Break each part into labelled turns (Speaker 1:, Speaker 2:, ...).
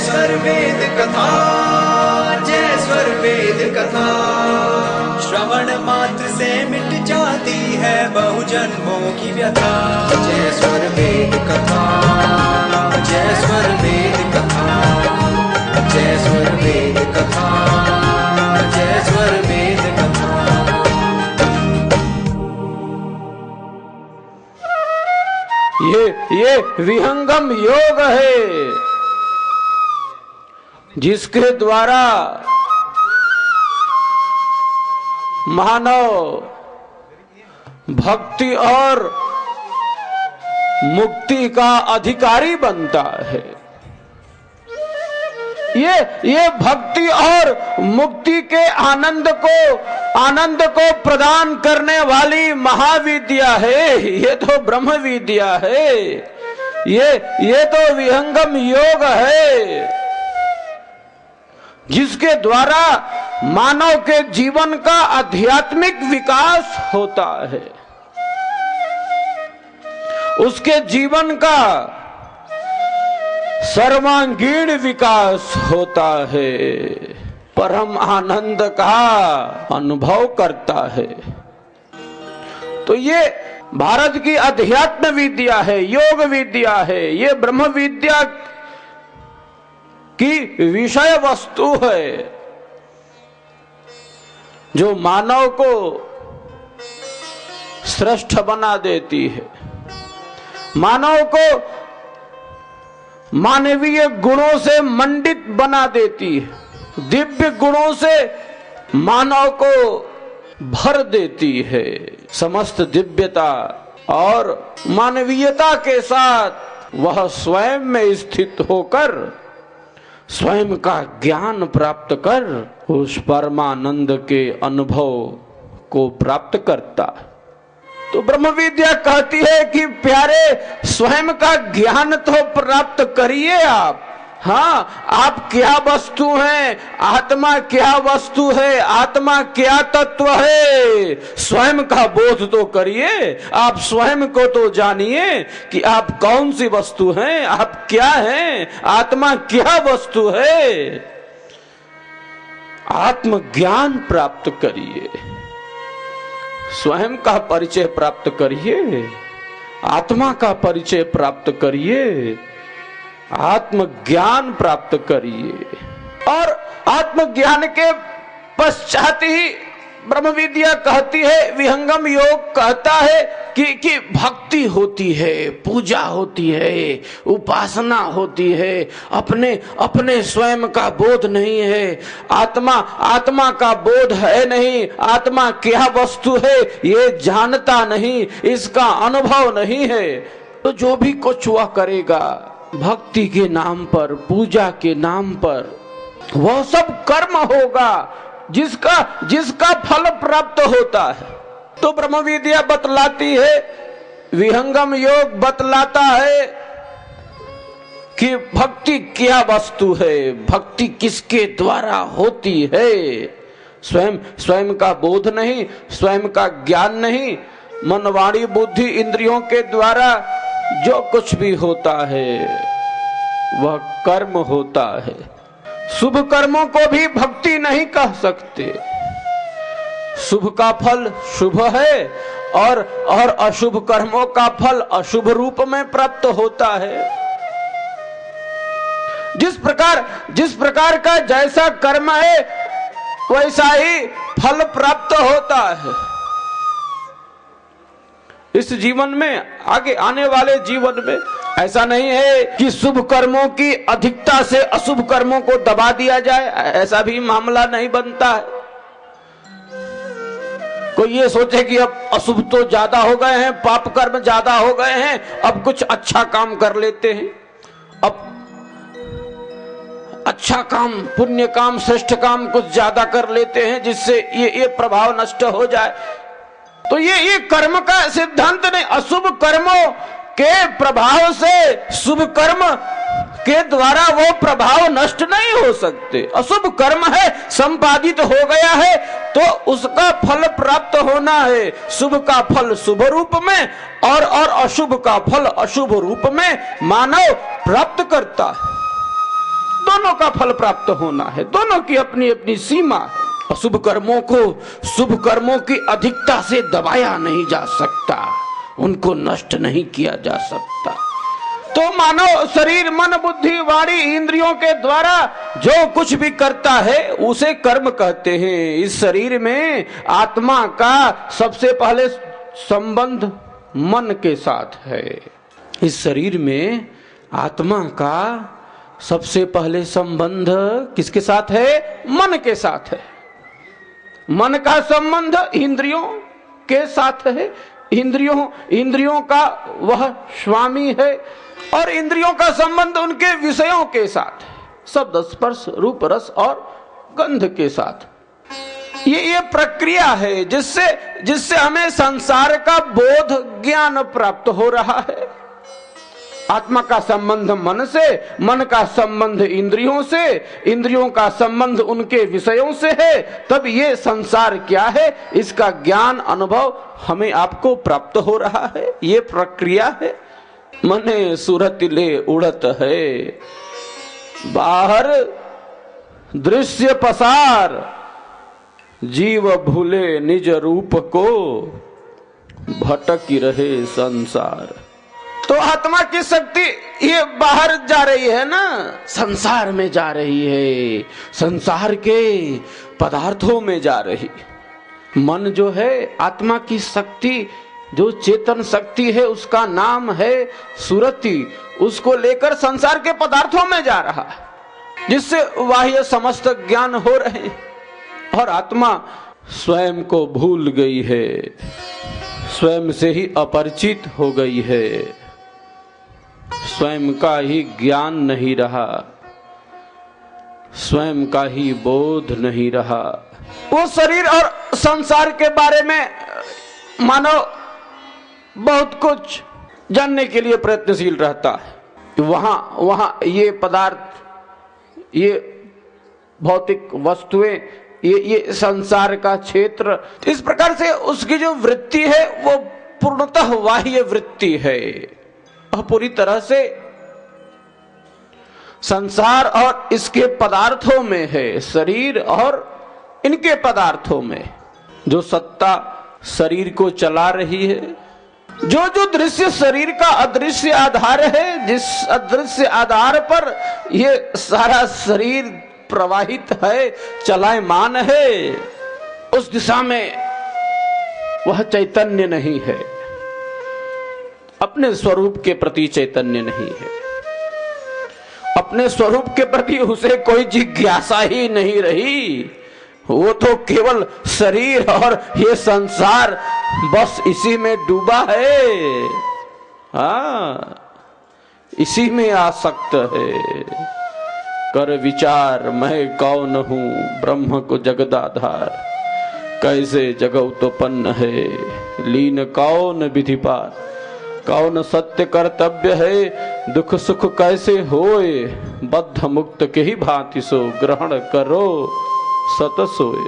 Speaker 1: स्वर वेद कथा, जय स्वर वेद कथा। श्रवण मात्र से मिट जाती है बहु जन्मों की व्यथा। जय स्वर वेद कथा, जय स्वर वेद कथा, जय स्वर वेद कथा, जय स्वर वेद कथा।
Speaker 2: ये विहंगम योग है जिसके द्वारा मानव भक्ति और मुक्ति का अधिकारी बनता है। ये भक्ति और मुक्ति के आनंद को प्रदान करने वाली महाविद्या है। ये तो ब्रह्म विद्या है, ये तो विहंगम योग है जिसके द्वारा मानव के जीवन का आध्यात्मिक विकास होता है, उसके जीवन का सर्वांगीण विकास होता है, परम आनंद का अनुभव करता है। तो ये भारत की अध्यात्म विद्या है, योग विद्या है, ये ब्रह्म विद्या की विषय वस्तु है जो मानव को श्रेष्ठ बना देती है, मानव को मानवीय गुणों से मंडित बना देती है, दिव्य गुणों से मानव को भर देती है। समस्त दिव्यता और मानवीयता के साथ वह स्वयं में स्थित होकर स्वयं का ज्ञान प्राप्त कर उस परमानंद के अनुभव को प्राप्त करता है। तो ब्रह्म विद्या कहती है कि प्यारे स्वयं का ज्ञान तो प्राप्त करिए आप। हाँ, आप क्या वस्तु हैं, आत्मा क्या वस्तु है, आत्मा क्या तत्व है, स्वयं का बोध तो करिए। आप स्वयं को तो जानिए कि आप कौन सी वस्तु हैं, आप क्या हैं, आत्मा क्या वस्तु है। आत्मज्ञान प्राप्त करिए, स्वयं का परिचय प्राप्त करिए, आत्मा का परिचय प्राप्त करिए, आत्मज्ञान प्राप्त करिए। और आत्मज्ञान के पश्चात ही ब्रह्म विद्या कहती है, विहंगम योग कहता है कि भक्ति होती है, पूजा होती है, उपासना होती है, अपने स्वयं का बोध नहीं है, आत्मा का बोध है नहीं, आत्मा क्या वस्तु है ये जानता नहीं, इसका अनुभव नहीं है। तो जो भी कुछ वह करेगा भक्ति के नाम पर, पूजा के नाम पर, वह सब कर्म होगा जिसका फल प्राप्त होता है। तो ब्रह्म विद्या बतलाती है, विहंगम योग बतलाता है कि भक्ति क्या वस्तु है, भक्ति किसके द्वारा होती है। स्वयं का बोध नहीं, स्वयं का ज्ञान नहीं, मन वाणी बुद्धि इंद्रियों के द्वारा जो कुछ भी होता है वह कर्म होता है। शुभ कर्मों को भी भक्ति नहीं कह सकते। शुभ का फल शुभ है और अशुभ कर्मों का फल अशुभ रूप में प्राप्त होता है। जिस प्रकार का जैसा कर्म है वैसा ही फल प्राप्त होता है। इस जीवन में, आगे आने वाले जीवन में ऐसा नहीं है कि शुभ कर्मों की अधिकता से अशुभ कर्मों को दबा दिया जाए, ऐसा भी मामला नहीं बनता है। कोई ये सोचे कि अब अशुभ तो ज्यादा हो गए हैं, पाप कर्म ज्यादा हो गए हैं, अब कुछ अच्छा काम कर लेते हैं, अब अच्छा काम, पुण्य काम, श्रेष्ठ काम कुछ ज्यादा कर लेते हैं जिससे ये प्रभाव नष्ट हो जाए। तो ये कर्म का सिद्धांत नहीं। अशुभ कर्मों के प्रभाव से शुभ कर्म के द्वारा वो प्रभाव नष्ट नहीं हो सकते। अशुभ कर्म है, संपादित हो गया है तो उसका फल प्राप्त होना है। शुभ का फल शुभ रूप में और अशुभ का फल अशुभ रूप में मानव प्राप्त करता है। दोनों का फल प्राप्त होना है, दोनों की अपनी अपनी सीमा है। अशुभ कर्मों को शुभ कर्मों की अधिकता से दबाया नहीं जा सकता, उनको नष्ट नहीं किया जा सकता। तो मानव शरीर मन बुद्धि वाणी इंद्रियों के द्वारा जो कुछ भी करता है उसे कर्म कहते हैं। इस शरीर में आत्मा का सबसे पहले संबंध मन के साथ है। इस शरीर में आत्मा का सबसे पहले संबंध किसके साथ है? मन के साथ है। मन का संबंध इंद्रियों के साथ है। इंद्रियों का वह स्वामी है और इंद्रियों का संबंध उनके विषयों के साथ है, शब्द स्पर्श रूप रस और गंध के साथ। ये प्रक्रिया है जिससे हमें संसार का बोध ज्ञान प्राप्त हो रहा है। आत्मा का संबंध मन से, मन का संबंध इंद्रियों से, इंद्रियों का संबंध उनके विषयों से है। तब ये संसार क्या है इसका ज्ञान अनुभव हमें आपको प्राप्त हो रहा है। ये प्रक्रिया है। मने सूरत ले उड़त है, बाहर दृश्य पसार, जीव भूले निज रूप को, भटकी रहे संसार। तो आत्मा की शक्ति ये बाहर जा रही है ना, संसार में जा रही है, संसार के पदार्थों में जा रही। मन जो है आत्मा की शक्ति, जो चेतन शक्ति है उसका नाम है सुरति, उसको लेकर संसार के पदार्थों में जा रहा है, जिससे बाह्य समस्त ज्ञान हो रहे हैं। और आत्मा स्वयं को भूल गई है, स्वयं से ही अपरिचित हो गई है, स्वयं का ही ज्ञान नहीं रहा, स्वयं का ही बोध नहीं रहा। वो शरीर और संसार के बारे में मानव बहुत कुछ जानने के लिए प्रयत्नशील रहता है। वहां ये पदार्थ, ये भौतिक वस्तुएं, ये संसार का क्षेत्र, इस प्रकार से उसकी जो वृत्ति है वो पूर्णतः बाह्य वृत्ति है, पूरी तरह से संसार और इसके पदार्थों में है, शरीर और इनके पदार्थों में। जो सत्ता शरीर को चला रही है, जो दृश्य शरीर का अदृश्य आधार है, जिस अदृश्य आधार पर ये सारा शरीर प्रवाहित है, चलायमान है, उस दिशा में वह चैतन्य नहीं है, अपने स्वरूप के प्रति चैतन्य नहीं है, अपने स्वरूप के प्रति उसे कोई जिज्ञासा ही नहीं रही। वो तो केवल शरीर और ये संसार बस इसी में डूबा है, इसी में आसक्त है। कर विचार मैं कौन हूँ, ब्रह्म को जगदाधार, कैसे जगौतोपन्न है, लीन कौन विधि पार, कौन सत्य कर्तव्य है, दुख सुख कैसे होए, बद्ध मुक्त के ही भांति सो, ग्रहण करो सत सोए।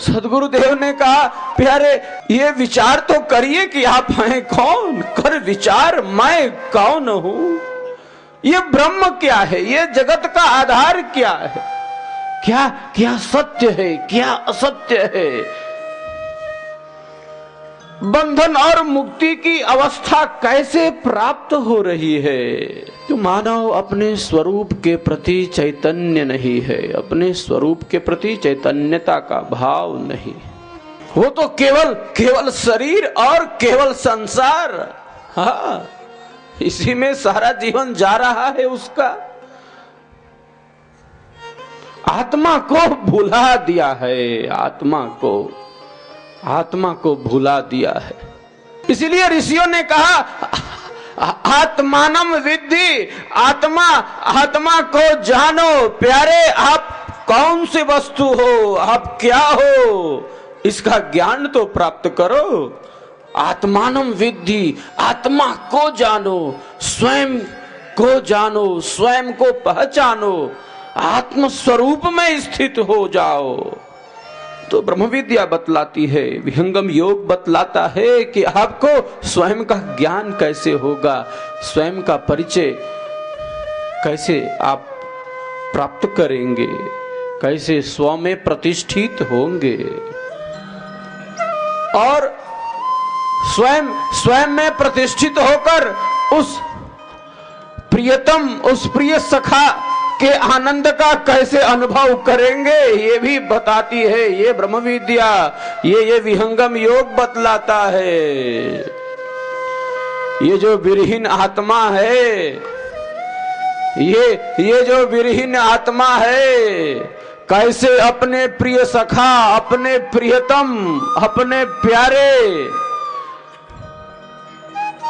Speaker 2: सदगुरुदेव ने कहा, प्यारे ये विचार तो करिए कि आप हैं कौन, कर विचार मैं कौन हूँ, ये ब्रह्म क्या है, ये जगत का आधार क्या है, क्या सत्य है, क्या असत्य है, बंधन और मुक्ति की अवस्था कैसे प्राप्त हो रही है। तो मानव अपने स्वरूप के प्रति चैतन्य नहीं है, अपने स्वरूप के प्रति चैतन्यता का भाव नहीं, वो तो केवल शरीर और केवल संसार, हाँ, इसी में सारा जीवन जा रहा है उसका। आत्मा को भुला दिया है, आत्मा को भुला दिया है। इसीलिए ऋषियों ने कहा, आत्मानम विद्धि, आत्मा को जानो। प्यारे आप कौन सी वस्तु हो, आप क्या हो, इसका ज्ञान तो प्राप्त करो। आत्मानम विद्धि, आत्मा को जानो, स्वयं को जानो, स्वयं को पहचानो, आत्म स्वरूप में स्थित हो जाओ। तो ब्रह्म विद्या बतलाती है, विहंगम योग बतलाता है कि आपको स्वयं का ज्ञान कैसे होगा, स्वयं का परिचय कैसे आप प्राप्त करेंगे, कैसे स्व में प्रतिष्ठित होंगे और स्वयं में प्रतिष्ठित होकर उस प्रियतम, उस प्रिय सखा के आनंद का कैसे अनुभव करेंगे, ये भी बताती है ये ब्रह्म विद्या, ये विहंगम योग बतलाता है। ये जो विरहीन आत्मा है, ये जो विरहीन आत्मा है, कैसे अपने प्रिय सखा, अपने प्रियतम, अपने प्यारे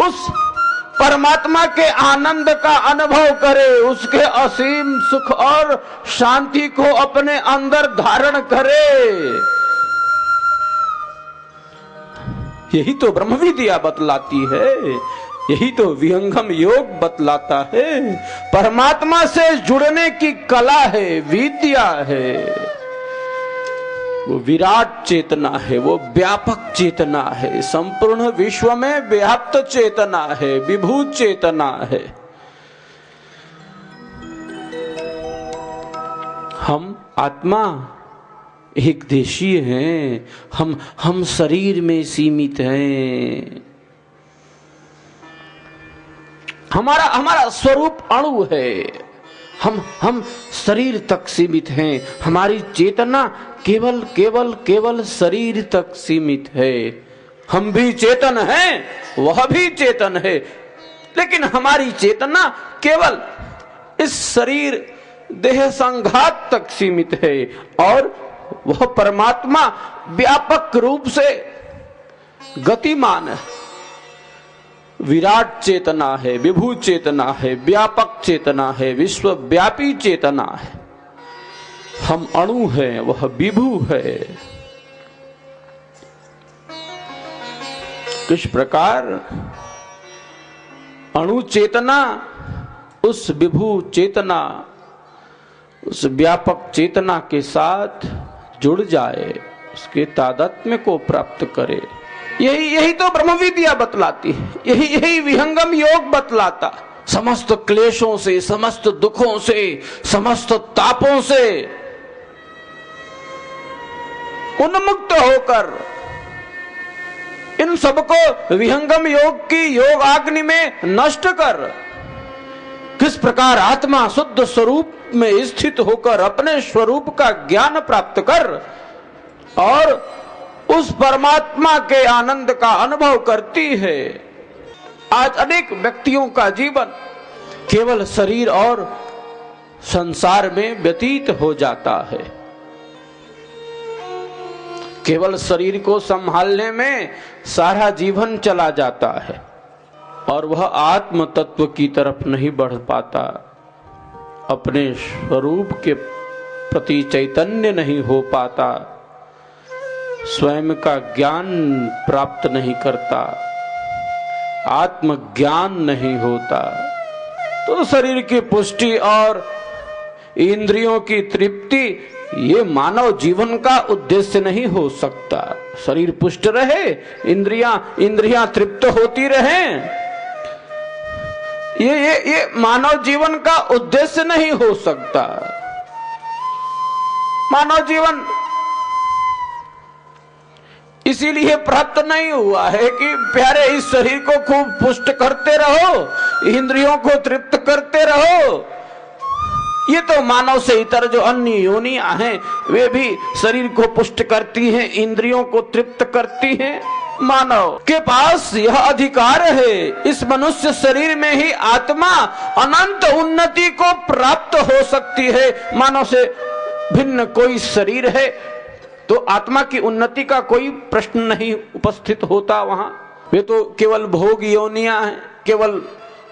Speaker 2: उस परमात्मा के आनंद का अनुभव करे, उसके असीम सुख और शांति को अपने अंदर धारण करे। यही तो ब्रह्म विद्या बतलाती है, यही तो विहंगम योग बतलाता है। परमात्मा से जुड़ने की कला है, विद्या है। वो विराट चेतना है, वो व्यापक चेतना है, संपूर्ण विश्व में व्याप्त चेतना है, विभू चेतना है। हम आत्मा एक देशीय हैं, हम शरीर में सीमित हैं। हमारा स्वरूप अणु है, हम शरीर तक सीमित हैं। हमारी चेतना केवल शरीर तक सीमित है। हम भी चेतन हैं, वह भी चेतन है, लेकिन हमारी चेतना केवल इस शरीर देह संघात तक सीमित है और वह परमात्मा व्यापक रूप से गतिमान है, विराट चेतना है, विभू चेतना है, व्यापक चेतना है, विश्वव्यापी चेतना है। हम अणु हैं, वह विभू है। किस प्रकार अणु चेतना उस विभू चेतना, उस व्यापक चेतना के साथ जुड़ जाए, उसके तादात्म्य को प्राप्त करे, यही तो ब्रह्म विद्या बतलाती है। यही विहंगम योग बतलाता। समस्त क्लेशों से, समस्त दुखों से, समस्त तापों से उन्मुक्त होकर इन सबको विहंगम योग की योग अग्नि में नष्ट कर, किस प्रकार आत्मा शुद्ध स्वरूप में स्थित होकर अपने स्वरूप का ज्ञान प्राप्त कर और उस परमात्मा के आनंद का अनुभव करती है। आज अनेक व्यक्तियों का जीवन केवल शरीर और संसार में व्यतीत हो जाता है। केवल शरीर को संभालने में सारा जीवन चला जाता है और वह आत्म तत्व की तरफ नहीं बढ़ पाता, अपने स्वरूप के प्रति चैतन्य नहीं हो पाता, स्वयं का ज्ञान प्राप्त नहीं करता, आत्मज्ञान नहीं होता, तो शरीर की पुष्टि और इंद्रियों की तृप्ति ये मानव जीवन का उद्देश्य नहीं हो सकता। शरीर पुष्ट रहे, इंद्रियां तृप्त होती रहें, ये मानव जीवन का उद्देश्य नहीं हो सकता। मानव जीवन इसीलिए प्राप्त नहीं हुआ है कि प्यारे इस शरीर को खूब पुष्ट करते रहो, इंद्रियों को तृप्त करते रहो। ये तो मानव से इतर जो अन्य योनियां हैं वे भी शरीर को पुष्ट करती हैं, इंद्रियों को तृप्त करती हैं। मानव के पास यह अधिकार है, इस मनुष्य शरीर में ही आत्मा अनंत उन्नति को प्राप्त हो सकती है। मानव से भिन्न कोई शरीर है तो आत्मा की उन्नति का कोई प्रश्न नहीं उपस्थित होता वहां। वे तो केवल भोग योनियां हैं, केवल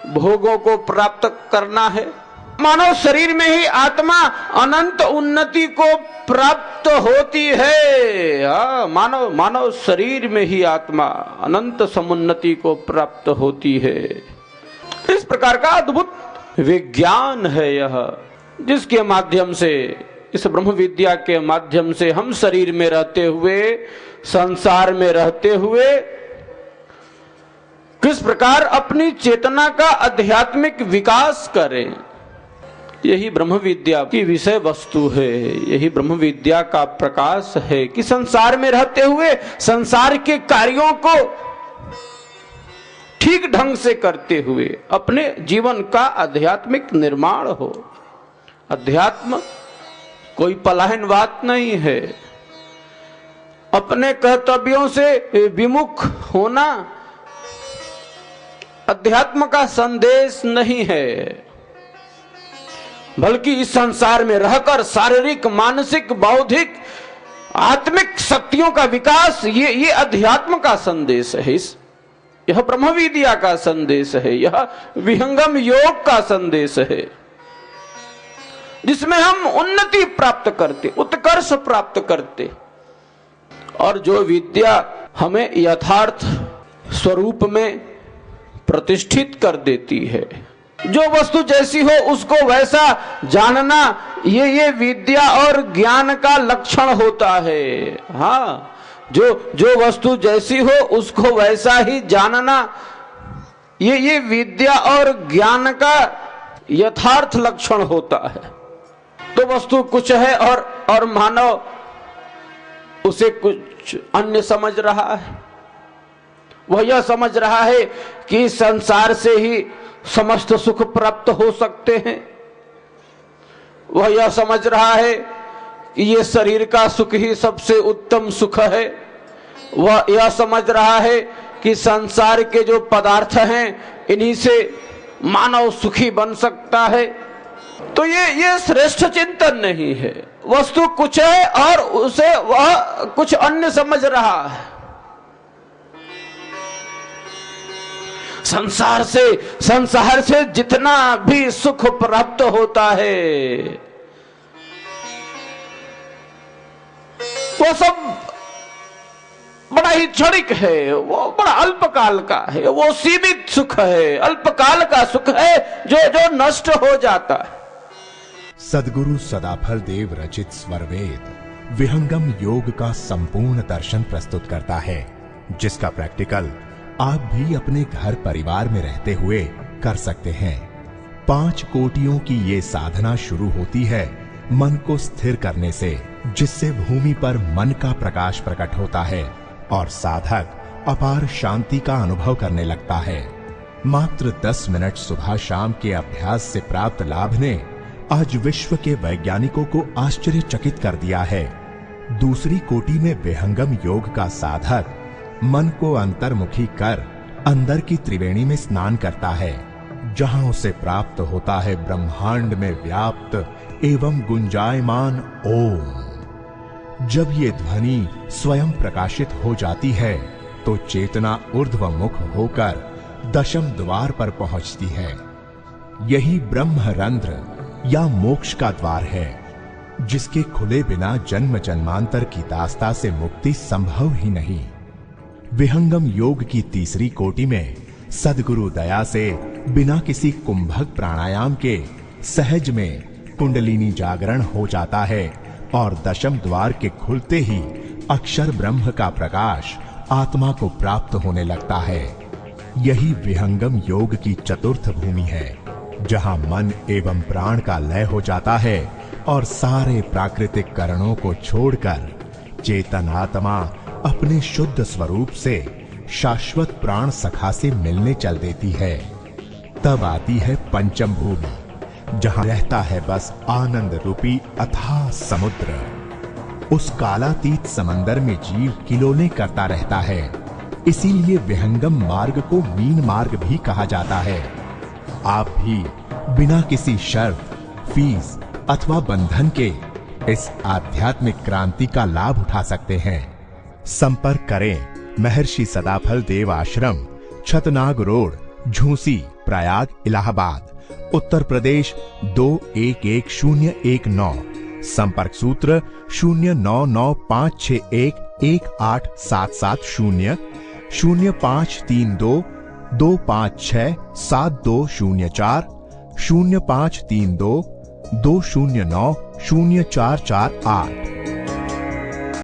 Speaker 2: भोगों को प्राप्त करना है। मानव शरीर में ही आत्मा अनंत उन्नति को प्राप्त होती है। मानव शरीर में ही आत्मा अनंत समुन्नति को प्राप्त होती है। इस प्रकार का अद्भुत विज्ञान है यह, जिसके माध्यम से, इस ब्रह्म विद्या के माध्यम से हम शरीर में रहते हुए, संसार में रहते हुए किस प्रकार अपनी चेतना का आध्यात्मिक विकास करें, यही ब्रह्म विद्या की विषय वस्तु है, यही ब्रह्म विद्या का प्रकाश है कि संसार में रहते हुए संसार के कार्यों को ठीक ढंग से करते हुए अपने जीवन का आध्यात्मिक निर्माण हो। अध्यात्म कोई पलायन बात नहीं है। अपने कर्तव्यों से विमुख होना अध्यात्म का संदेश नहीं है, बल्कि इस संसार में रहकर शारीरिक, मानसिक, बौद्धिक, आत्मिक शक्तियों का विकास, ये अध्यात्म का संदेश है। यह ब्रह्म विद्या का संदेश है, यह विहंगम योग का संदेश है, जिसमें हम उन्नति प्राप्त करते, उत्कर्ष प्राप्त करते, और जो विद्या हमें यथार्थ स्वरूप में प्रतिष्ठित कर देती है। जो वस्तु जैसी हो उसको वैसा जानना, ये विद्या और ज्ञान का लक्षण होता है। हाँ, जो वस्तु जैसी हो उसको वैसा ही जानना, ये विद्या और ज्ञान का यथार्थ लक्षण होता है। तो वस्तु कुछ है और मानव उसे कुछ अन्य समझ रहा है। वह यह समझ रहा है कि संसार से ही समस्त सुख प्राप्त हो सकते हैं। वह यह समझ रहा है कि ये शरीर का सुख ही सबसे उत्तम सुख है। वह यह समझ रहा है कि संसार के जो पदार्थ हैं इन्हीं से मानव सुखी बन सकता है। तो ये श्रेष्ठ चिंतन नहीं है। वस्तु कुछ है और उसे वह कुछ अन्य समझ रहा है। संसार से जितना भी सुख प्राप्त होता है वो सब बड़ा ही क्षणिक है, वो बड़ा अल्पकाल का है, वो सीमित सुख है, अल्पकाल का सुख है जो नष्ट हो जाता है।
Speaker 3: सद्गुरु सदाफल देव रचित स्वरवेद विहंगम योग का संपूर्ण दर्शन प्रस्तुत करता है, जिसका प्रैक्टिकल आप भी अपने घर परिवार में रहते हुए कर सकते हैं। 5 कोटियों की ये साधना शुरू होती है मन को स्थिर करने से, जिससे भूमि पर मन का प्रकाश प्रकट होता है और साधक अपार शांति का अनुभव करने लगता है। मात्र 10 मिनट सुबह शाम के अभ्यास से प्राप्त लाभ ने आज विश्व के वैज्ञानिकों को आश्चर्यचकित कर दिया है। दूसरी कोटि में विहंगम योग का साधक मन को अंतर्मुखी कर अंदर की त्रिवेणी में स्नान करता है, जहां उसे प्राप्त होता है ब्रह्मांड में व्याप्त एवं गुंजायमान ओम। जब ये ध्वनि स्वयं प्रकाशित हो जाती है तो चेतना ऊर्ध्वमुख होकर दशम द्वार पर पहुंचती है। यही ब्रह्मरंध्र या मोक्ष का द्वार है, जिसके खुले बिना जन्म जन्मांतर की दास्ता से मुक्ति संभव ही नहीं। विहंगम योग की तीसरी कोटि में सद्गुरु दया से बिना किसी कुंभक प्राणायाम के सहज में कुंडलिनी जागरण हो जाता है और दशम द्वार के खुलते ही अक्षर ब्रह्म का प्रकाश आत्मा को प्राप्त होने लगता है। यही विहंगम योग की चतुर्थ भूमि है, जहां मन एवं प्राण का लय हो जाता है और सारे प्राकृतिक करणों को छोड़कर चेतन आत्मा अपने शुद्ध स्वरूप से शाश्वत प्राण सखा से मिलने चल देती है। तब आती है पंचम भूमि, जहां रहता है बस आनंद रूपी अथाह समुद्र। उस कालातीत समंदर में जीव किलोले करता रहता है। इसीलिए विहंगम मार्ग को मीन मार्ग भी कहा जाता है। आप भी बिना किसी शर्त, फीस अथवा बंधन के इस आध्यात्मिक क्रांति का लाभ उठा सकते हैं। संपर्क करें महर्षि सदाफल देव आश्रम, छतनाग रोड, झूसी, प्रयाग, इलाहाबाद, उत्तर प्रदेश 211019। संपर्क सूत्र 0995611877, 0532 256 7204, 0532 209 0448।